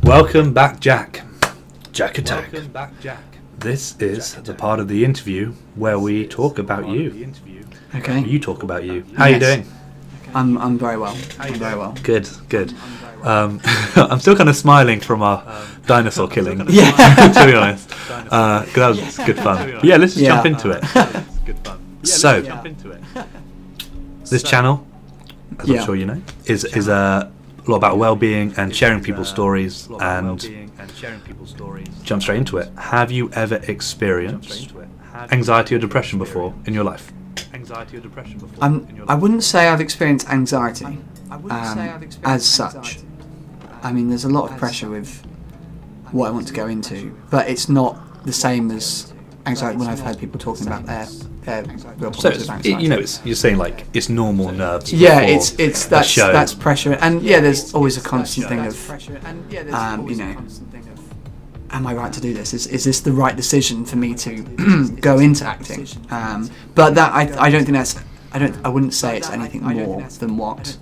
Welcome back, Jack. Jack Attack. Welcome back, Jack. This is the part of the interview where we talk about you. Okay. You talk about you. How are you doing? I'm very well. I'm very well. Good, good. I'm still kind of smiling from our dinosaur killing. Yeah. To be honest, because that was good fun. But yeah, let's just jump into it. So, this channel, as I'm sure you know, is a lot about well-being and sharing people's stories, and jump straight into it. Have you ever experienced anxiety or depression before in your life? I wouldn't say I've experienced anxiety as such. I mean, there's a lot of pressure with what I want to go into, but it's not the same as anxiety when I've heard people talking about their real So problems with anxiety. you're saying like it's normal nerves. Yeah, before a show. that's pressure, and there's always a constant thing of, am I right to do this? Is this the right decision for me to go into acting? But that I don't think that's I wouldn't say it's anything more than what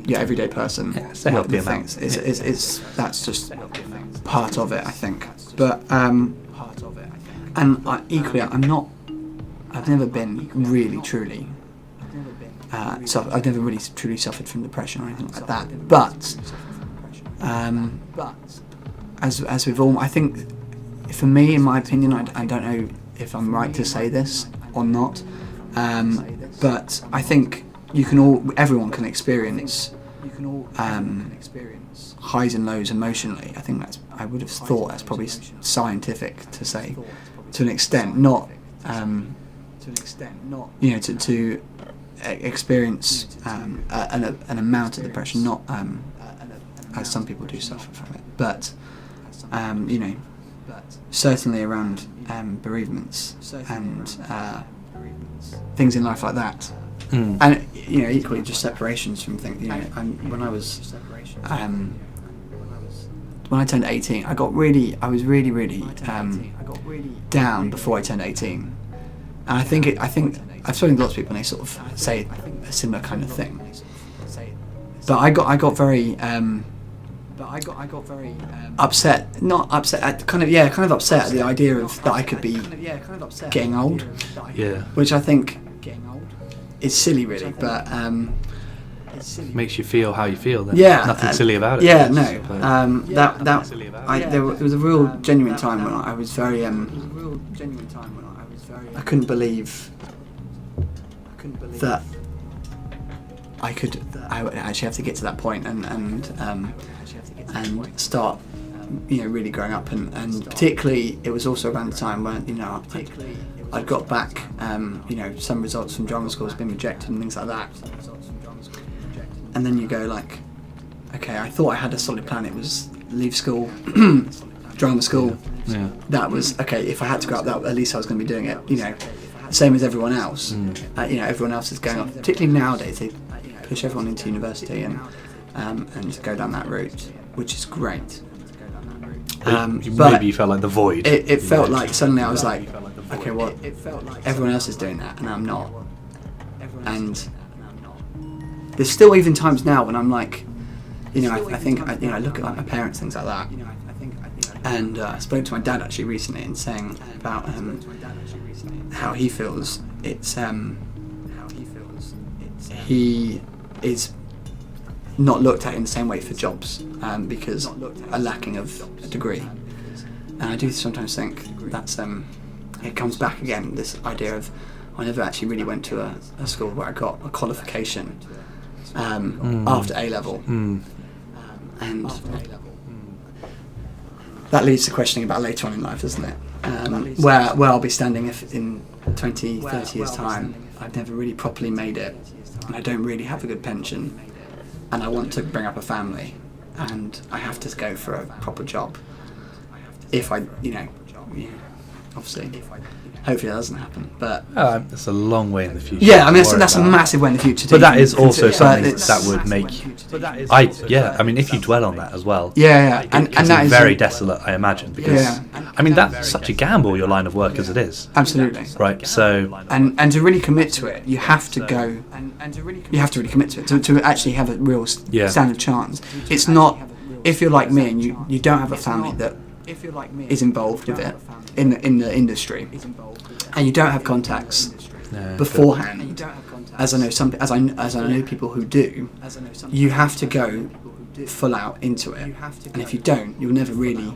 your everyday person it's a healthy amount. thinks. It's that's just part of it, I think. But equally, I've never been really truly. So I've never really truly suffered from depression or anything like that. But as with all, I think for me, in my opinion, I don't know if I'm right to say this or not, but I think everyone can experience highs and lows emotionally. I think I would have thought that's probably scientific to say, to an extent, not to experience an amount of depression, not as some people do suffer from it, but certainly around bereavements and things in life like that, and equally just separations from things. When I turned 18, I was really down before I turned 18, and I think I've spoken to lots of people and they sort of say a similar kind of thing. But I got very upset. Not upset. Kind of upset at the idea of that I could be getting old. Yeah. Which I think is silly, really. But makes you feel how you feel. Then. Yeah. Nothing silly about it. Yeah. No. There was a real genuine time when I was very. I couldn't believe that I would actually have to get to that point and start really growing up, and particularly it was also around the time when I got back some results from drama school has been rejected and things like that, and then you go like, okay, I thought I had a solid plan. It was leave school, drama school. Yeah. That was okay. If I had to go up, that at least I was going to be doing it. Same as everyone else. Everyone else is going off. Particularly nowadays, they push everyone into university and go down that route, which is great. Maybe you felt like the void. It felt like suddenly I was like, okay, well, everyone else is doing that and I'm not. And there's still even times now when I'm like, I think I look at my parents, things like that. And I spoke to my dad actually recently and saying about how he feels. He is not looked at in the same way for jobs because a lacking of a degree. And I do sometimes think that's it comes back again, this idea of I never actually really went to a school where I got a qualification after A-level. And that leads to questioning about later on in life, doesn't it? Where I'll be standing if in 20, 30 years' time I've never really properly made it and I don't really have a good pension and I want to bring up a family and I have to go for a proper job. If I, obviously, hopefully that doesn't happen, but it's a long way in the future. Yeah, I mean that's a massive way in the future. But that is also something that would make. I mean, if you dwell on that as well. Yeah, and that is very desolate, I imagine, because I mean that's such a gamble, your line of work as it is. Absolutely. Right. So. And to really commit to it, you have to go. You have to really commit to it to actually have a real standard chance. It's if you're like me and you don't have a family that is involved with it in the industry, and you don't have contacts beforehand, as I know people who do, you have to go full out into it, and if you don't, you'll never really,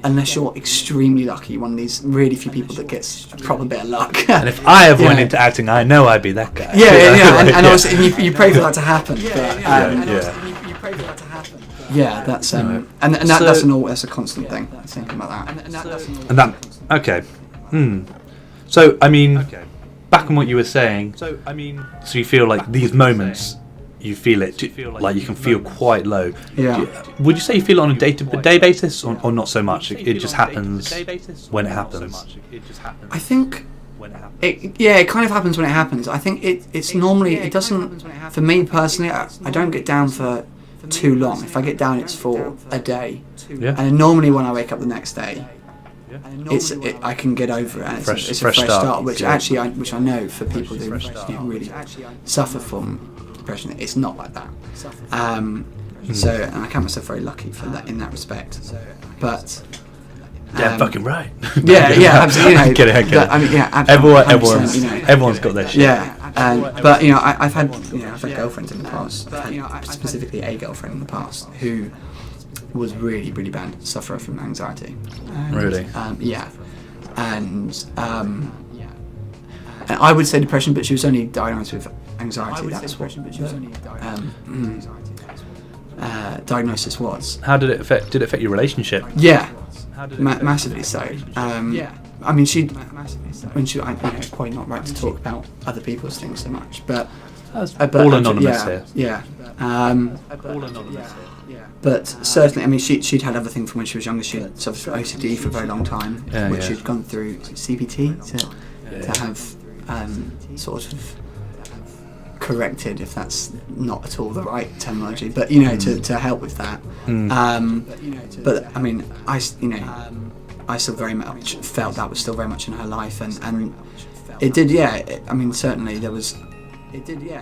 unless you're extremely lucky, one of these really few people that gets a proper bit of luck. And if I ever went into acting, I know I'd be that guy. And obviously you pray for that to happen. Yeah, that's that's a constant thing. Thinking about that. Okay. So I mean, back on what you were saying. So you feel like these moments, you feel it, like you can feel quite low. Yeah. Would you say you feel it on a day-to-day basis, or not so much? It just happens when it happens. I think. It kind of happens when it happens. I think it's normally, it doesn't, for me personally, I don't get down for too long. If I get down, it's for a day. Yeah. And normally when I wake up the next day, I can get over it. And it's a fresh start, which I know for people who really suffer from depression, it's not like that. So, and I count myself very lucky for that in that respect. But fucking right. Absolutely. I get it. I mean, everyone's everyone's got their shit. Yeah, but I've had girlfriends in the past. I've had specifically a girlfriend in the past who was really, really bad sufferer from anxiety. And, really? Yeah, and I would say depression, but she was only diagnosed with anxiety. That's what diagnosis was. How did it affect? Did it affect your relationship? Yeah. Massively so. I mean, it's probably not right to talk about other people's things so much, but all anonymous here. Yeah. All anonymous here. But certainly, I mean, she'd had other things from when she was younger. She'd suffered from OCD for a very long time, which she'd gone through CBT to have sort of corrected, if that's not at all the right terminology, but to help with that. But I mean, I still very much felt that was still very much in her life, and it did. I mean, certainly there was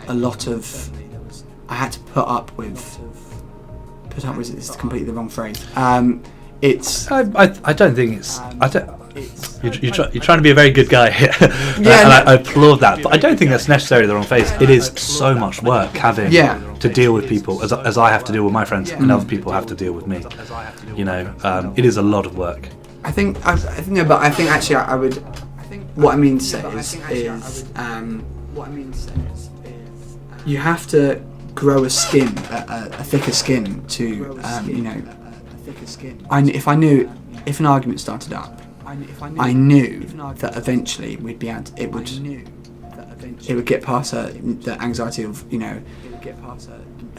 a lot of, I had to put up with it's completely the wrong phrase. It's I don't think it's you're trying to be a very good guy here. And I applaud that, but I don't think that's necessarily the wrong phrase. It is so much work having to deal with people as I have to deal with my friends, and other people have to deal with me. It is a lot of work. I think actually I would. What I mean to say is you have to grow a skin, a thicker skin to if an argument started up, I knew that eventually we'd be able to, it would get past the anxiety of her.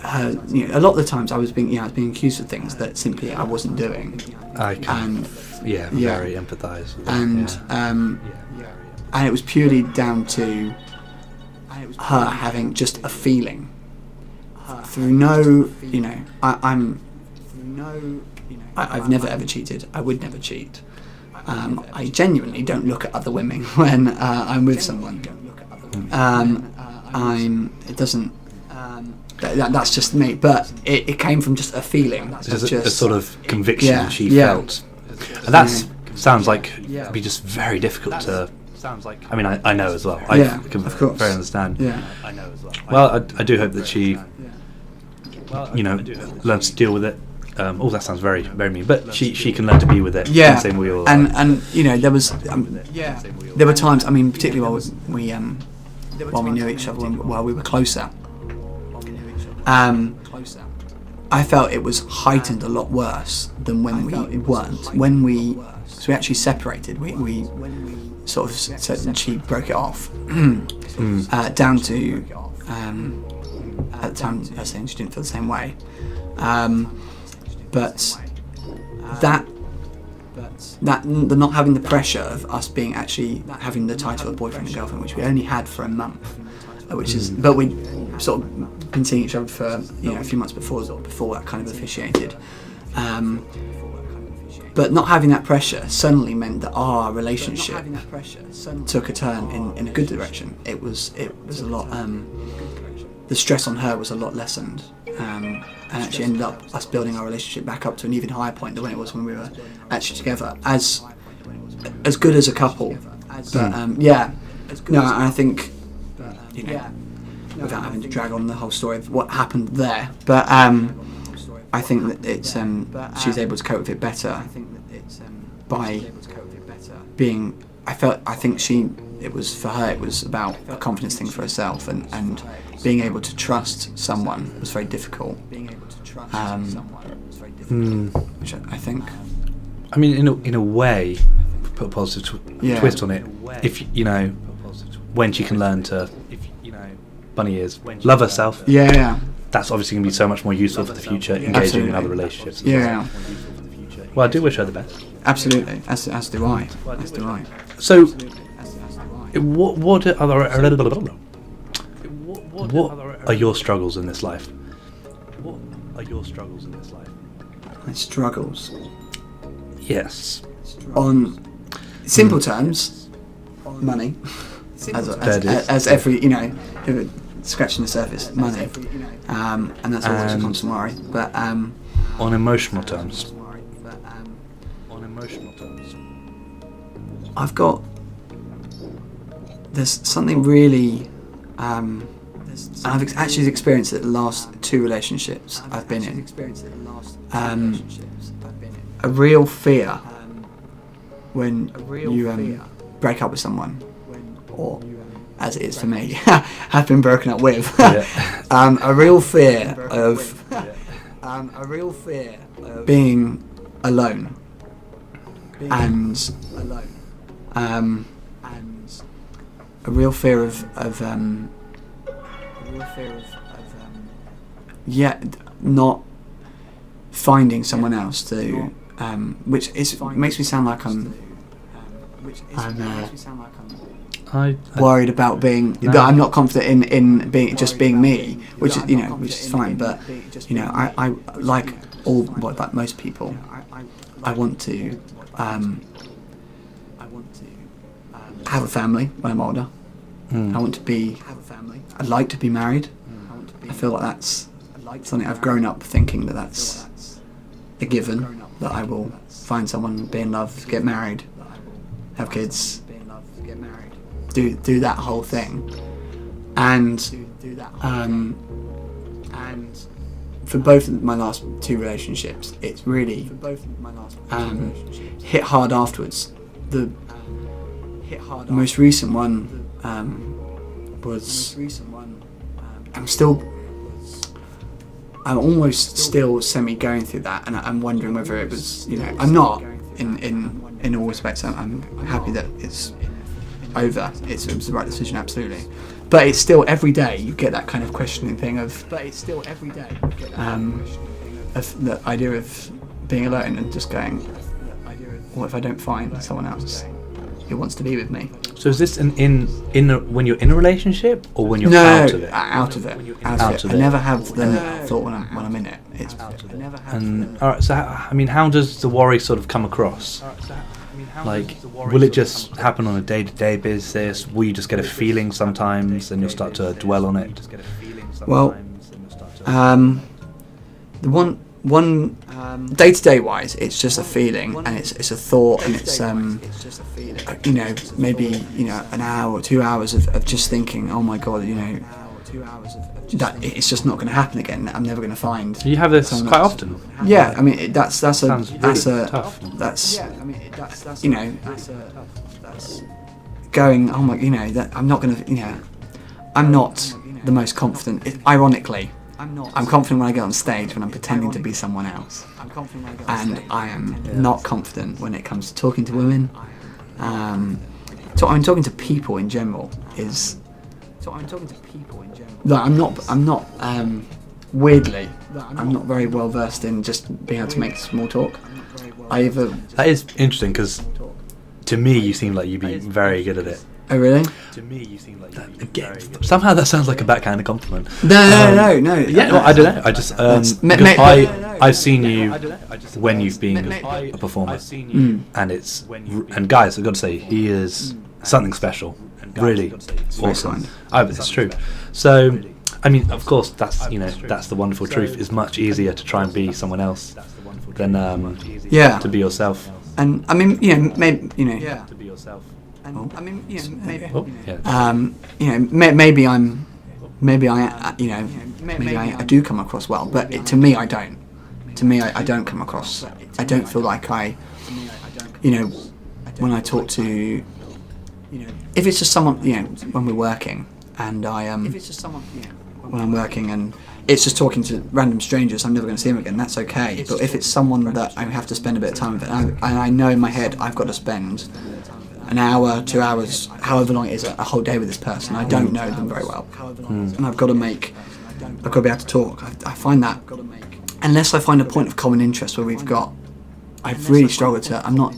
A lot of the times I was being accused of things that simply I wasn't doing. I can very empathise with that. And it was purely down to her having just a feeling through I've never ever cheated. I would never cheat. I genuinely don't look at other women when I'm with someone. It doesn't. That's just me. But it came from just a feeling. Just a sort of conviction she felt, and that sounds like it'd be just very difficult to. I mean, I know as well. I can very understand. Yeah. I know as well. Well, I do hope that she, learns to deal with it. That sounds very, very mean, but she can learn to be with it. Yeah. Same we all. And there were times. I mean, particularly while we knew each other, while we were closer. I felt it was heightened a lot worse than when we weren't. When we actually separated, we sort of said she broke it off down to at the time her saying she didn't feel the same way, but the not having the pressure of us being actually having the title of boyfriend and girlfriend, which we only had for a month, but we sort of been seeing each other for a few months before that kind of officiated. But not having that pressure suddenly meant that our relationship took a turn in a good direction. It was a lot. The stress on her was a lot lessened, and actually ended up us building our relationship back up to an even higher point than when it was when we were actually together as good as a couple. But I think, you know, without having to drag on the whole story of what happened there, but I think that it's she's able to cope with it better by being. I think it was for her. It was about a confidence thing for herself, and being able to trust someone was very difficult. Which I think. I mean, in a way, put a positive twist on it. If you know, when she can learn to, bunny ears, love herself. Yeah. That's obviously going to be so much more useful for the future, engaging in other relationships. Yeah. Well, I do wish her the best. Absolutely, as do I. So, what are your struggles in this life? My struggles. Yes. On simple terms, money. As every, scratching the surface, money. And that's always a constant worry. But on emotional terms. There's something really, and I've actually experienced it the last 2 relationships I've been in. A real fear when you break up with someone, or as it is for me, have been broken up with. A real fear of being alone, and a real fear of not finding someone else to, which makes me sound like I'm worried about being. That I'm not confident in being me, which is fine. But I like like most people. I want to have a family when I'm older. I'd like to be married. I feel like that's something I've grown up thinking that's a given, that I will find someone, be in love, get married, have kids, do that whole thing. And for both of my last 2 relationships, it's really hit hard afterwards. The most recent one was. I'm almost still semi going through that, and I'm wondering whether it was. I'm not in all respects. I'm happy that it's over. It was the right decision, absolutely. But it's still every day you get that kind of questioning thing of. Of the idea of being alone and just going, what if I don't find someone else who wants to be with me? So is this when you're in a relationship, or when you're out of it? Out of it. I never have the thought when I'm in it. It's and all right. So how does the worry sort of come across? Like, will it just happen on a day-to-day basis? Will you just get a feeling sometimes, and you'll start to dwell on it? Well, the one day-to-day wise, it's just a feeling, and it's a thought, and it's maybe an hour or 2 hours of just thinking, oh my god, that it's just not going to happen again. I'm never going to find. You have this quite often. Yeah, I mean that's tough. Going. Oh my, that I'm not going to. I'm not the most confident. Ironically, I'm confident when I get on stage when I'm pretending to be someone else, and I am not confident when it comes to talking to women. Talking to people in general is. I'm not. Weirdly, I'm not very well versed in just being able to make small talk. That is interesting, because to me you seem like you'd be very good at it. Oh really? To me you seem like you'd be somehow that sounds like a backhanded compliment. No. Yeah, well, I don't know. I just I've seen you when you've been a performer, and guys, I've got to say, he is something special. Really awesome. It's true. So I mean, of course, that's that's the wonderful truth. It's much easier to try and be someone else than to be yourself. And I mean, maybe To be yourself. maybe I do come across well, but to me I don't. To me, I don't come across. I don't feel like when I talk to, if it's just someone, when we're working, and when I'm working and it's just talking to random strangers, I'm never going to see them again, that's okay. But if it's someone that I have to spend a bit of time with, and I know in my head I've got to spend an hour, 2 hours, however long it is, a whole day with this person, I don't know them very well. And I've got to be able to talk. I find that, unless I find a point of common interest where I've really struggled to, I'm not,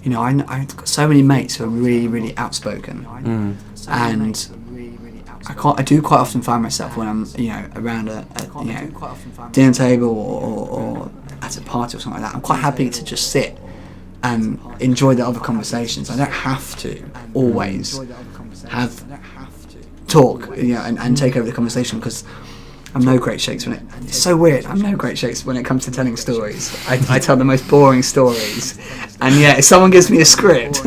I've got so many mates who are really, really outspoken. And I do quite often find myself when I'm, around a dinner table or at a party or something like that, I'm quite happy to just sit and enjoy the other conversations. I don't have to always talk, and take over the conversation, because I'm no great shakes when it's so weird. I'm no great shakes when it comes to telling stories. I tell the most boring stories, and if someone gives me a script,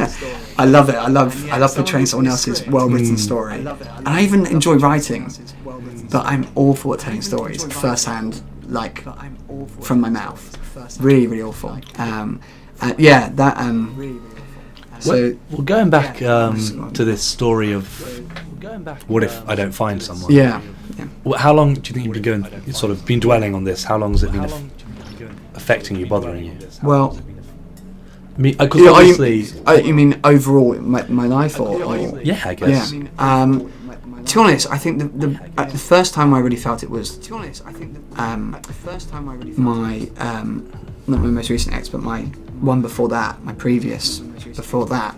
I love it. I love portraying someone else's well-written story, and I even enjoy writing. But I'm awful at telling stories firsthand, like from my mouth. Really, really awful. So well, going back to this story of what if I don't find someone? Yeah. Well, how long do you think you've been dwelling on this? How long has it been affecting you, bothering you? Well, because obviously, you mean overall my life, or yeah, I guess. Yeah. To be honest, I think the first time I really felt it was my not my most recent ex, but my one before that, my previous before that.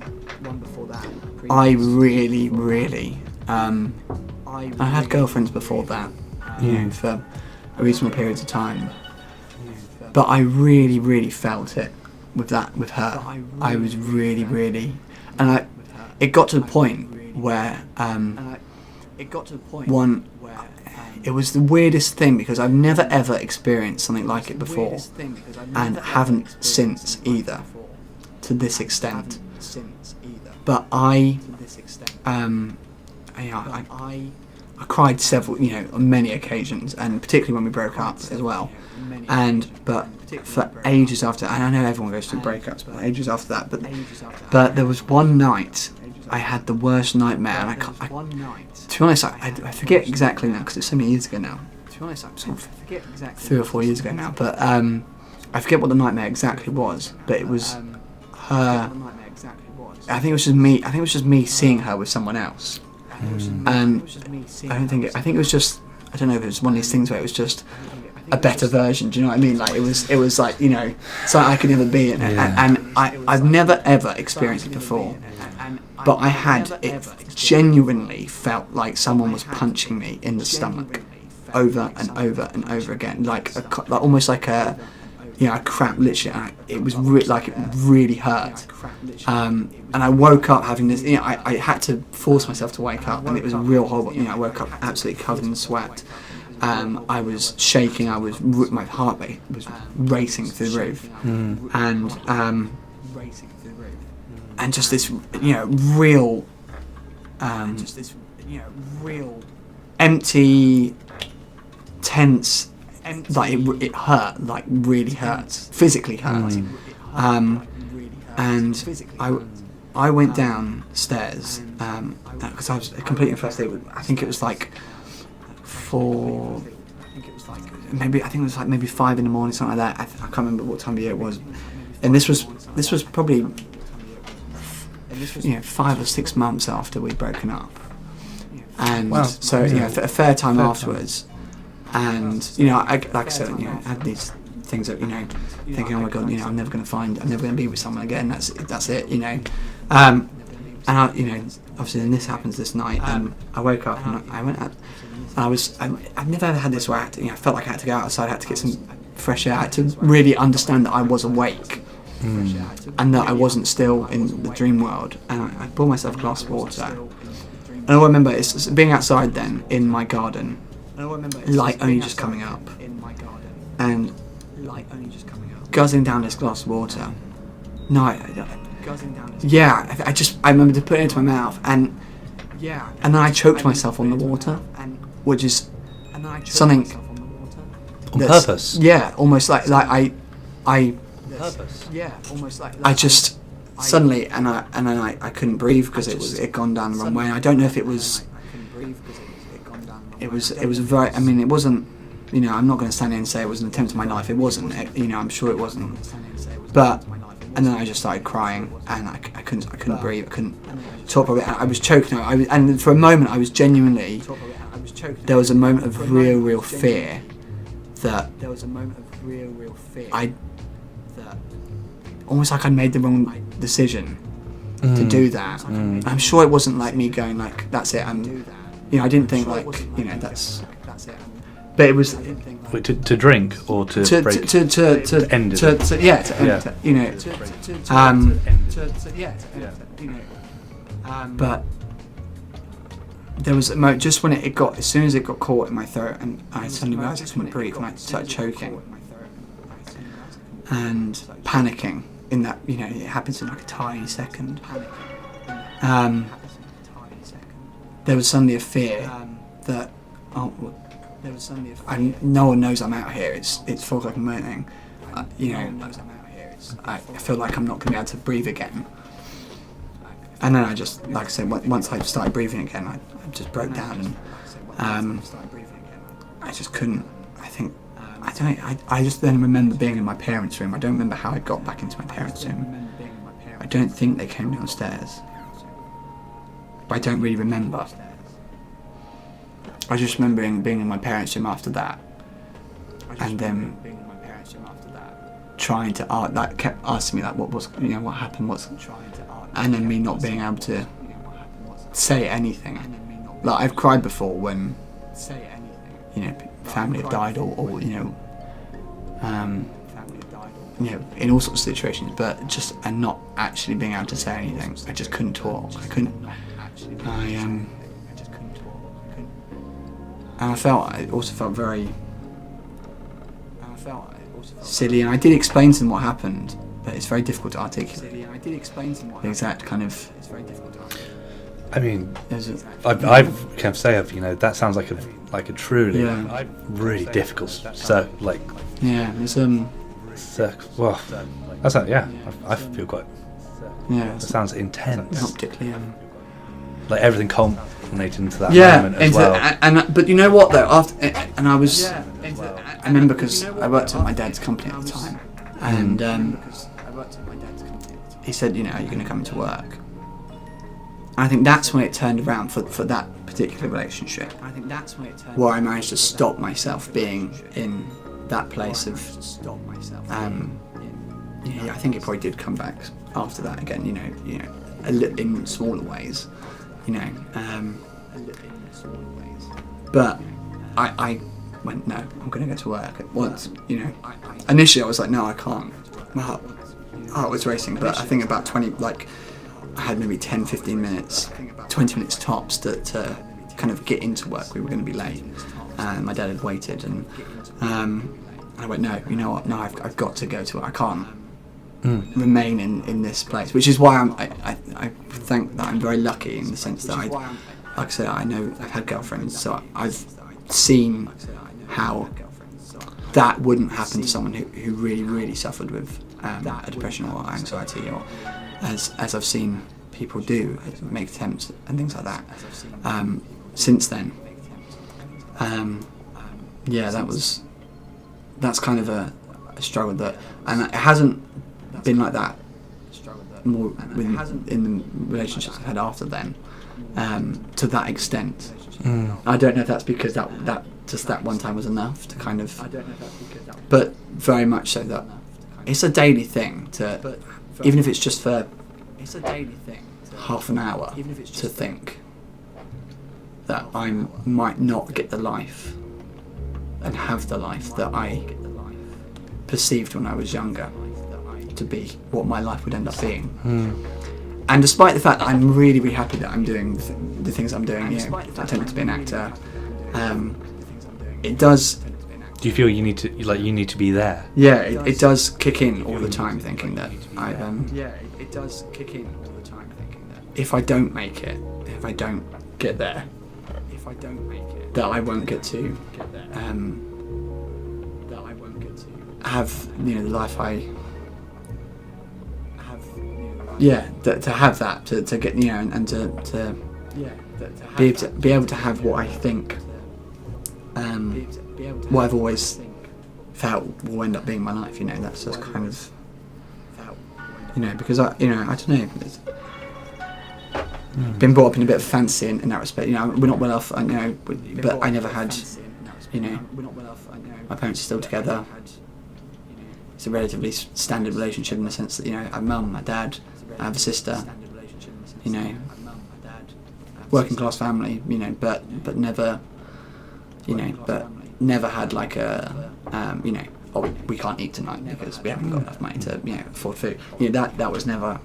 I really, really. I had girlfriends before that, for a reasonable period of time. But I really, really felt it with her. I was really, really, and it got to the point where it was the weirdest thing, because I've never ever experienced something like it before, and haven't since either, to this extent. But I cried on many occasions, and particularly when we broke up as well. But for ages after, and I know everyone goes through breakups, but ages after that. But there was one night I had the worst nightmare, and to be honest, I forget exactly now, because it's so many years ago now. To be honest, I'm sort of 3 or 4 years ago now. But I forget what the nightmare exactly was. But it was her. I think it was just me seeing her with someone else. And I think it was just, I don't know if it was one of these things where it was just a better version. Do you know what I mean? Like it was like, something I could never be in. And I've never ever experienced it before, but I had it genuinely felt like someone was punching me in the stomach over and over and over again, like almost like a crap, literally. It was it really hurt. And I woke up having this, I had to force myself to wake up, and it was a real horrible, I woke up absolutely covered in sweat. I was shaking, my heart rate was racing through the roof. And just this, real, empty, tense, like it hurt, like really hurt, physically hurt. And I went downstairs because I was completely infested. I think it was like maybe 5 in the morning, something like that. I can't remember what time of year it was. And this was probably 5 or 6 months after we'd broken up. And so a fair time afterwards. And like I said, I had these things that thinking, oh my god, I'm never going to be with someone again. That's it, And I, obviously then this happens this night, and I woke up and I went out, and I've never ever had this where I felt like I had to go outside, I had to get some fresh air, I had to really understand that I was awake, and that I wasn't still in the dream world. And I bought myself a glass of water, and I remember it's being outside then in my garden. light only just coming up, and guzzling down this glass of water. No, I remember to put it into my mouth, and then I choked myself on the water, which is something On purpose? Yeah, almost like I just suddenly, and then I couldn't breathe because it had gone down the wrong way. And I don't know if it was very. I mean, it wasn't. You know, I'm not going to stand here and say it was an attempt on my life. It wasn't. I'm sure it wasn't. But and then I just started crying, and I couldn't breathe. I couldn't talk properly. I was choking. And for a moment, I was genuinely. There was a moment of real fear. That I almost like I made the wrong decision to do that. I'm sure it wasn't like me going like, that's it. I didn't think like, that's it. But it was to drink or to break, to end it. But there was a moment just when it got, as soon as it got caught in my throat, and I suddenly realised I couldn't breathe, and I started choking and panicking. In that, it happens in like a tiny second. There was suddenly a fear that no one knows I'm out here. It's 4 o'clock in the morning. I feel like I'm not going to be able to breathe again. And then I just, like I said, once I started breathing again, I just broke down, and I just couldn't. I just then remember being in my parents' room. I don't remember how I got back into my parents' room. I don't think they came downstairs, but I don't really remember. I just remember being in my parents' room after that, and then trying to kept asking me like what happened, and then me not being able to say anything. Like I've cried before when family have died or in all sorts of situations, but and not actually being able to say anything. I just couldn't talk. And I also felt very silly, and I did explain to them what happened, but it's very difficult to articulate the exact kind of. I mean, I can say that sounds like a truly really difficult well, that's I feel quite. Yeah, it sounds intense. Not particularly. Like everything culminated into that moment as well. But you know what though? I remember because I worked at my dad's company at the time, and he said, "Are you going to come into work?" And I think that's when it turned around for that particular relationship. Where I managed to stop myself being in that place of. I think it probably did come back after that again. A little in smaller ways. But I went, no, I'm going to go to work at once. Initially I was like, no, I can't. My heart was racing, but I think about 20, I had maybe 10, 15 minutes, 20 minutes tops to kind of get into work. We were going to be late, and my dad had waited, and I went, no, you know what? No, I've got to go to work. I can't remain in this place, which is why I think that I'm very lucky in the sense that like I said, I know I've had girlfriends, so I've seen how that wouldn't happen to someone who really suffered with a depression or anxiety, or as I've seen people do, make attempts and things like that. Since then, that's kind of a struggle and it hasn't been like that more in the relationships I've had after then, to that extent. I don't know if that's because that just that one time was enough to kind of, but very much so that it's a daily thing to, even if it's just for half an hour, to think that I might not get the life and have the life that I perceived when I was younger to be what my life would end up being. And despite the fact that I'm really happy that I'm doing the things I'm doing, attempting to be an actor, it does. Do you feel you need to be there? Yeah, it does kick in all the time, thinking that if I don't make it, if I don't get there, that I won't get to have the life I have. Yeah, to have that, to get and to be able to have what I think. What I've always felt will end up being my life, that's just kind of, because I don't know, it's been brought up in a bit of fancy in that respect. We're not well off, but I never had, my parents are still together. It's a relatively standard relationship in the sense that, I have a mum, a dad, I have a sister, working class family, but never, but never had like a, we can't eat tonight because we haven't got enough money to, afford food. That was never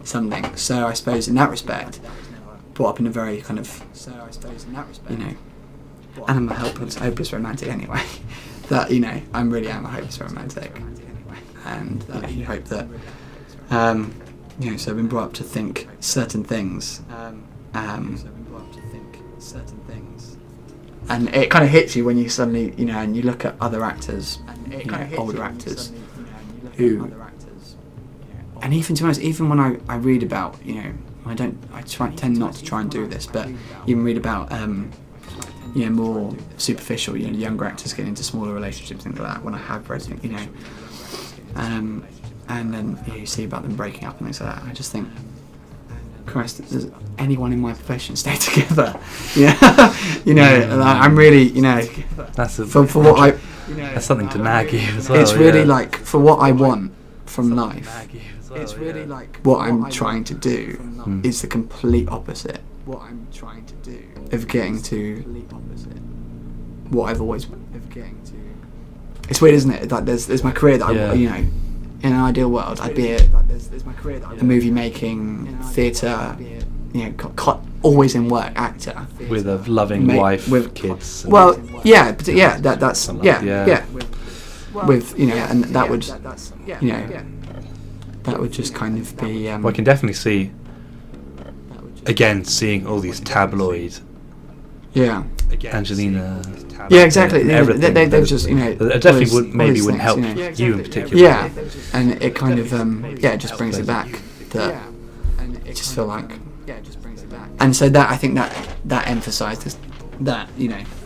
something. So I suppose in that respect, brought up in a very kind of, and I'm a hopeless romantic anyway. That I really am a hopeless romantic, and you hope that, so I've been brought up to think certain things. And it kind of hits you when you suddenly, and you look at other actors, older actors, who, and even to be honest, even when I read about, I tend not to try and do this, but even read about, more superficial, younger actors getting into smaller relationships, things like that. When I have read, and then you see about them breaking up and things like that, I just think, Christ, does anyone in my profession stay together? I'm really, that's for what I, that's something to nag you as well. It's really like, for what I want from life, it's really like what I'm trying to do is the complete opposite. What I'm trying to do of getting to what I've always of getting to. It's weird, isn't it? Like there's my career that I, in an ideal world, I'd be a movie making, theatre, always in work actor with a loving wife, with kids. Well, that's with and that would that would just kind of be. Well, I can definitely see. Again, seeing all these tabloid. Yeah. Angelina. Yeah, exactly. Everything. They've just it definitely wouldn't help you in particular. Yeah, and it kind of it just brings it back. That I just feel like. And so that I think that emphasises that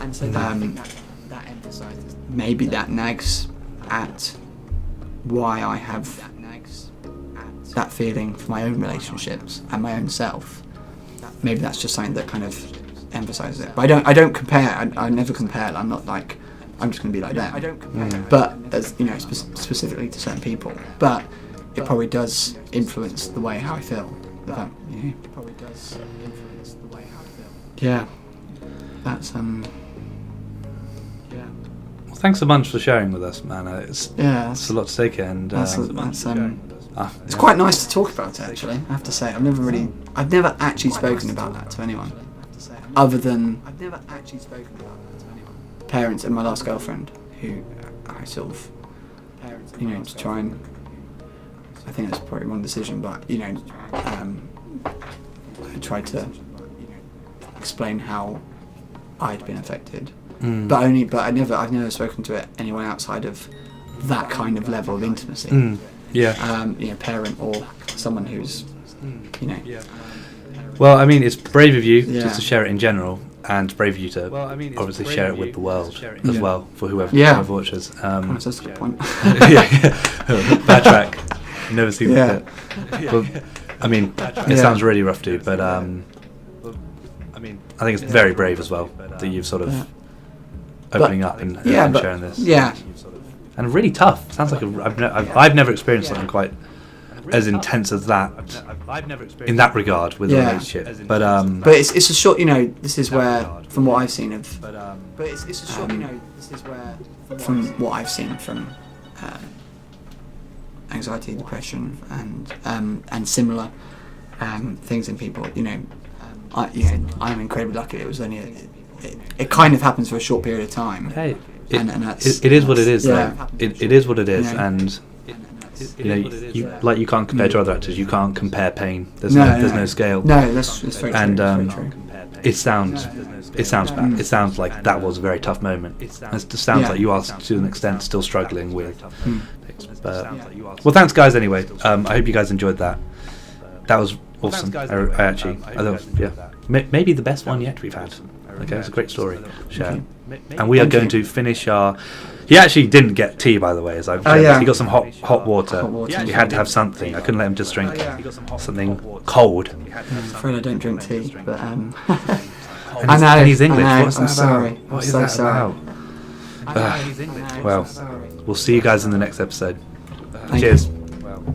and so that emphasises maybe that nags at why I have that feeling for my own relationships and my own self. Maybe that's just something that kind of emphasises it. But I don't compare. I never compare. I'm not like I'm just going to be like them. I don't compare. But as specifically to certain people. But it probably does influence the way how I feel. It probably does influence the way how I feel. Yeah. That's Yeah. Well, thanks a bunch for sharing with us, man. It's a lot to take in, and it's quite nice to talk about it, actually. I have to say, I've never actually spoken about that to anyone, other than parents and my last girlfriend, who I sort of, to try and. I think that's probably one decision, but I tried to explain how I'd been affected, but I've never spoken to anyone outside of that kind of level of intimacy. Parent or someone who's, Well, I mean, it's brave of you just to share it in general, and brave of you to obviously share it with the world as well for whoever watches. That's a good point. Bad track. Never seen that. Well, I mean, it sounds really rough, dude. But I think it's very brave as well that you've sort of opening up and sharing this. Yeah. And really tough. Sounds like I've never experienced something quite as intense as that in that regard with a relationship. But it's a short. This is where, from what I've seen of. But it's a short. This is where, from what I've seen from. Anxiety, depression, and similar things in people. I'm incredibly lucky. It was only it kind of happens for a short period of time. Hey, and that's, it is what it is. Yeah. Though. It is what it is, You know. and you can't compare to other actors. You can't compare pain. There's No, no scale. No, that's very And true. That's very true. it sounds bad. It sounds like that was a very tough moment. It sounds like you are to an extent still struggling with. Well, thanks guys. Anyway, I hope you guys enjoyed that. That was awesome. I thought, yeah, maybe the best one yet we've had. Okay, it's a great story. Share. And we are going to finish our. He actually didn't get tea, by the way. As I've he got some hot water. He had to have something. I couldn't let him just drink something cold. I'm afraid I don't drink tea, but And I know. and he's English. I know, What's I'm that sorry. about? What I'm is so that sorry. about? Well, we'll see you guys in the next episode. Thank Cheers. you.